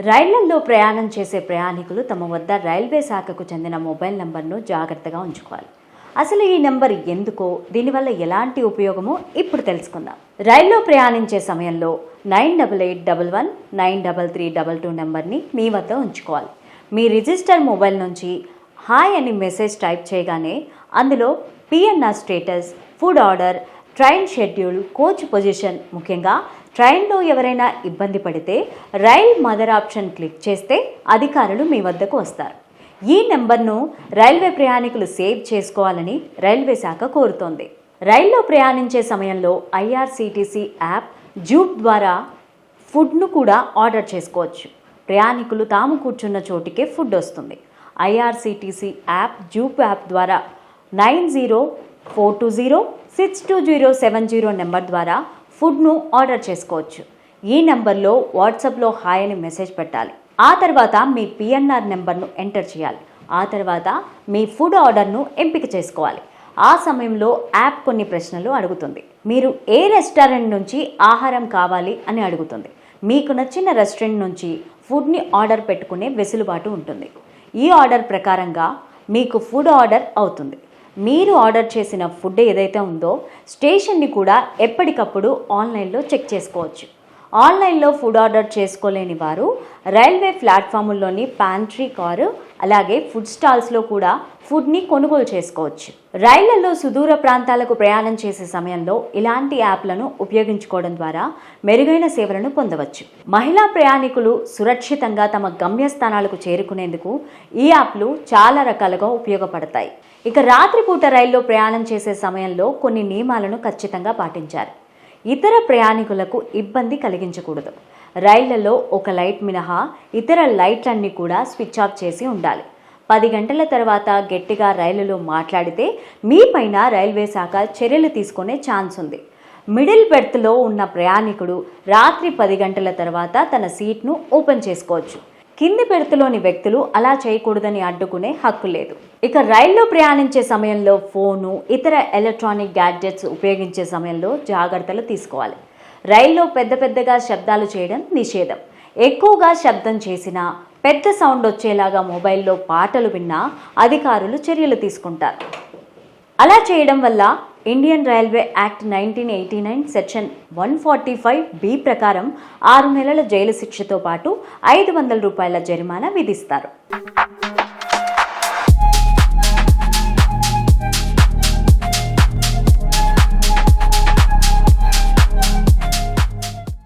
రైళ్లలో ప్రయాణం చేసే ప్రయాణికులు తమ వద్ద రైల్వే శాఖకు చెందిన మొబైల్ నంబర్ను జాగ్రత్తగా ఉంచుకోవాలి. అసలు ఈ నెంబర్ ఎందుకో, దీనివల్ల ఎలాంటి ఉపయోగమో ఇప్పుడు తెలుసుకుందాం. రైల్లో ప్రయాణించే సమయంలో 98119332 నెంబర్ని మీ వద్ద ఉంచుకోవాలి. మీ రిజిస్టర్ మొబైల్ నుంచి హాయ్ అని మెసేజ్ టైప్ చేయగానే అందులో PNR status, food order, train schedule, coach position, ముఖ్యంగా ట్రైన్లో ఎవరైనా ఇబ్బంది పడితే రైల్ మదర్ ఆప్షన్ క్లిక్ చేస్తే అధికారులు మీ వద్దకు వస్తారు. ఈ నెంబర్ను రైల్వే ప్రయాణికులు సేవ్ చేసుకోవాలని రైల్వే శాఖ కోరుతోంది. రైల్లో ప్రయాణించే సమయంలో ఐఆర్సీటీసీ యాప్ జూప్ ద్వారా ఫుడ్ను కూడా ఆర్డర్ చేసుకోవచ్చు. ప్రయాణికులు తాము కూర్చున్న చోటికే ఫుడ్ వస్తుంది. ఐఆర్సీటీసీ యాప్ జూప్ యాప్ ద్వారా 9042062070 నెంబర్ ద్వారా ఫుడ్ను ఆర్డర్ చేసుకోవచ్చు. ఈ నెంబర్లో వాట్సాప్లో హాయ్ అని మెసేజ్ పెట్టాలి. ఆ తర్వాత మీ పిఎన్ఆర్ నెంబర్ను ఎంటర్ చేయాలి. ఆ తర్వాత మీ ఫుడ్ ఆర్డర్ను ఎంపిక చేసుకోవాలి. ఆ సమయంలో యాప్ కొన్ని ప్రశ్నలు అడుగుతుంది. మీరు ఏ రెస్టారెంట్ నుంచి ఆహారం కావాలి అని అడుగుతుంది. మీకు నచ్చిన రెస్టారెంట్ నుంచి ఫుడ్ని ఆర్డర్ పెట్టుకునే వెసులుబాటు ఉంటుంది. ఈ ఆర్డర్ ప్రకారంగా మీకు ఫుడ్ ఆర్డర్ అవుతుంది. మీరు ఆర్డర్ చేసిన ఫుడ్ ఏదైతే ఉందో స్టేషన్ని కూడా ఎప్పటికప్పుడు ఆన్లైన్లో చెక్ చేసుకోవచ్చు. ఆన్లైన్లో ఫుడ్ ఆర్డర్ చేసుకోలేని వారు రైల్వే ప్లాట్ఫామ్లోని ప్యాంట్రీ కారు, అలాగే ఫుడ్ స్టాల్స్లో కూడా ఫుడ్ని కొనుగోలు చేసుకోవచ్చు. రైళ్లలో సుదూర ప్రాంతాలకు ప్రయాణం చేసే సమయంలో ఇలాంటి యాప్లను ఉపయోగించుకోవడం ద్వారా మెరుగైన సేవలను పొందవచ్చు. మహిళా ప్రయాణికులు సురక్షితంగా తమ గమ్యస్థానాలకు చేరుకునేందుకు ఈ యాప్లు చాలా రకాలుగా ఉపయోగపడతాయి. ఇక రాత్రిపూట రైల్లో ప్రయాణం చేసే సమయంలో కొన్ని నియమాలను ఖచ్చితంగా పాటించాలి. ఇతర ప్రయాణికులకు ఇబ్బంది కలిగించకూడదు. రైళ్లలో ఒక లైట్ మినహా ఇతర లైట్లన్నీ కూడా స్విచ్ ఆఫ్ చేసి ఉండాలి. 10 గంటల తర్వాత గట్టిగా రైలులో మాట్లాడితే మీ పైన రైల్వే శాఖ చర్యలు తీసుకునే ఛాన్స్ ఉంది. మిడిల్ బెర్త్లో ఉన్న ప్రయాణికుడు రాత్రి 10 గంటల తర్వాత తన సీట్ను ఓపెన్ చేసుకోవచ్చు. కింది బెర్త్లోని వ్యక్తులు అలా చేయకూడదని అడ్డుకునే హక్కు లేదు. ఇక రైల్లో ప్రయాణించే సమయంలో ఫోను, ఇతర ఎలక్ట్రానిక్ గ్యాడ్జెట్స్ ఉపయోగించే సమయంలో జాగ్రత్తలు తీసుకోవాలి. రైల్లో పెద్దగా శబ్దాలు చేయడం నిషేధం. ఎక్కువగా శబ్దం చేసినా, పెద్ద సౌండ్ వచ్చేలాగా మొబైల్లో పాటలు విన్నా అధికారులు చర్యలు తీసుకుంటారు. అలా చేయడం వల్ల Indian railway act 1989 section 145B ప్రకారం 6 నెలల జైలు శిక్షతో పాటు 500 రూపాయల జరిమానా విధిస్తారు.